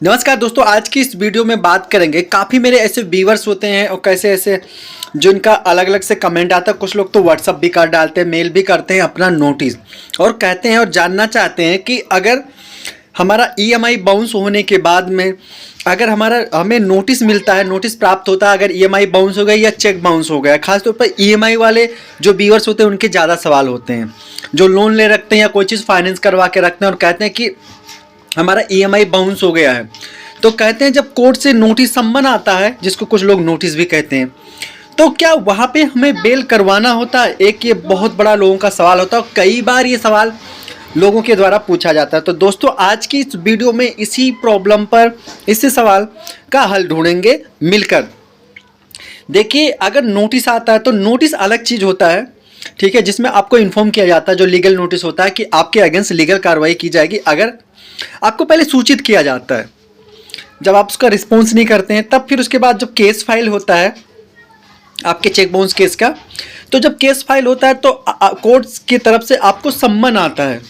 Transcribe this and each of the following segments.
नमस्कार दोस्तों, आज की इस वीडियो में बात करेंगे। काफ़ी मेरे ऐसे व्यूअर्स होते हैं और कैसे ऐसे जिनका अलग अलग से कमेंट आता है। कुछ लोग तो व्हाट्सअप भी कर डालते हैं, मेल भी करते हैं अपना नोटिस और कहते हैं और जानना चाहते हैं कि अगर हमारा ईएमआई बाउंस होने के बाद में अगर हमें नोटिस मिलता है, नोटिस प्राप्त होता है, अगर ईएमआई बाउंस हो गया या चेक बाउंस हो गया। खासतौर पर ईएमआई वाले जो व्यूअर्स होते हैं उनके ज़्यादा सवाल होते हैं, जो लोन ले रखते हैं या कोई चीज़ फाइनेंस करवा के रखते हैं और कहते हैं कि हमारा ईएमआई बाउंस हो गया है। तो कहते हैं जब कोर्ट से नोटिस सम्मन आता है, जिसको कुछ लोग नोटिस भी कहते हैं, तो क्या वहाँ पे हमें बेल करवाना होता है? एक ये बहुत बड़ा लोगों का सवाल होता है और कई बार ये सवाल लोगों के द्वारा पूछा जाता है। तो दोस्तों, आज की इस वीडियो में इसी प्रॉब्लम पर, इसी सवाल का हल ढूंढेंगे मिलकर। देखिए, अगर नोटिस आता है तो नोटिस अलग चीज़ होता है, ठीक है, जिसमें आपको इन्फॉर्म किया जाता है, जो लीगल नोटिस होता है कि आपके अगेंस्ट लीगल कार्रवाई की जाएगी। अगर आपको पहले सूचित किया जाता है, जब आप उसका रिस्पॉन्स नहीं करते हैं, तब फिर उसके बाद जब केस फाइल होता है आपके चेक बाउंस केस का, तो जब केस फाइल होता है तो कोर्ट की तरफ से आपको सम्मन आता है।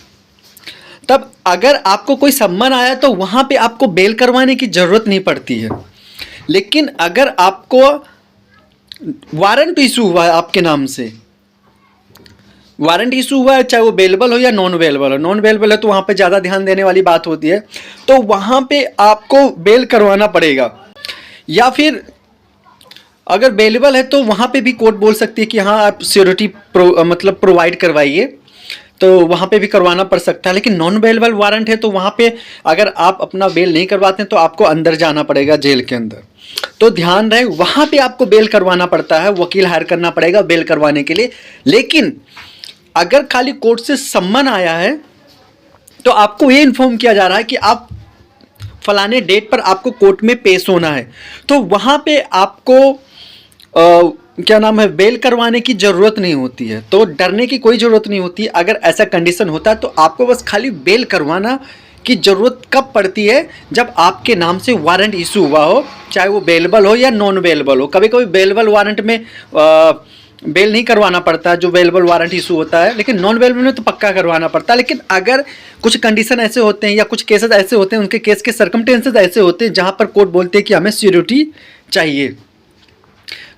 तब अगर आपको कोई सम्मन आया तो वहाँ पे आपको बेल करवाने की ज़रूरत नहीं पड़ती है। लेकिन अगर आपको वारंट इशू हुआ है, आपके नाम से वारंट इशू हुआ है, चाहे वो बेलेबल हो या नॉन अवेलेबल हो। नॉन अवेलेबल है तो वहाँ पे ज़्यादा ध्यान देने वाली बात होती है, तो वहाँ पे आपको बेल करवाना पड़ेगा। या फिर अगर अवेलेबल है तो वहाँ पे भी कोर्ट बोल सकती है कि हाँ, आप सिक्योरिटी मतलब प्रोवाइड करवाइए, तो वहाँ पे भी करवाना पड़ सकता है। लेकिन नॉन अवेलेबल वारंट है तो वहाँ पे अगर आप अपना बेल नहीं करवाते हैं तो आपको अंदर जाना पड़ेगा, जेल के अंदर। तो ध्यान रहे, वहाँ पे आपको बेल करवाना पड़ता है, वकील हायर करना पड़ेगा बेल करवाने के लिए। लेकिन अगर खाली कोर्ट से सम्मन आया है तो आपको ये इन्फॉर्म किया जा रहा है कि आप फलाने डेट पर आपको कोर्ट में पेश होना है, तो वहाँ पे आपको क्या नाम है, बेल करवाने की ज़रूरत नहीं होती है। तो डरने की कोई ज़रूरत नहीं होती। अगर ऐसा कंडीशन होता है तो आपको बस खाली बेल करवाना की ज़रूरत कब पड़ती है? जब आपके नाम से वारंट इशू हुआ हो, चाहे वो अवेलेबल हो या नॉन अवेलेबल हो। कभी कभी अवेलेबल वारंट में बेल नहीं करवाना पड़ता, जो अवेलेबल वारंट इशू होता है, लेकिन नॉन अवेलेबल में तो पक्का करवाना पड़ता है। लेकिन अगर कुछ कंडीशन ऐसे होते हैं या कुछ केसेस ऐसे होते हैं, उनके केस के सर्कमस्टेंसेस ऐसे होते हैं जहां पर कोर्ट बोलते हैं कि हमें सिक्योरिटी चाहिए,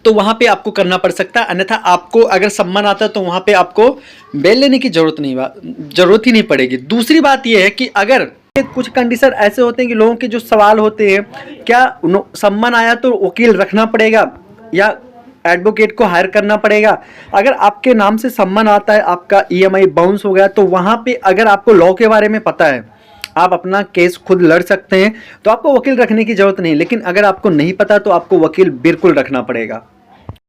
तो वहां पे आपको करना पड़ सकता है। अन्यथा आपको अगर सम्मन आता है तो वहां पे आपको बेल लेने की जरूरत ही नहीं पड़ेगी। दूसरी बात यह है कि अगर कुछ कंडीशन ऐसे होते हैं कि लोगों के जो सवाल होते हैं, क्या सम्मन आया तो वकील रखना पड़ेगा या एडवोकेट को हायर करना पड़ेगा? अगर आपके नाम से सम्मन आता है, आपका ईएमआई बाउंस हो गया, तो वहां पे अगर आपको लॉ के बारे में पता है, आप अपना केस खुद लड़ सकते हैं, तो आपको वकील रखने की जरूरत नहीं। लेकिन अगर आपको नहीं पता तो आपको वकील बिल्कुल रखना पड़ेगा।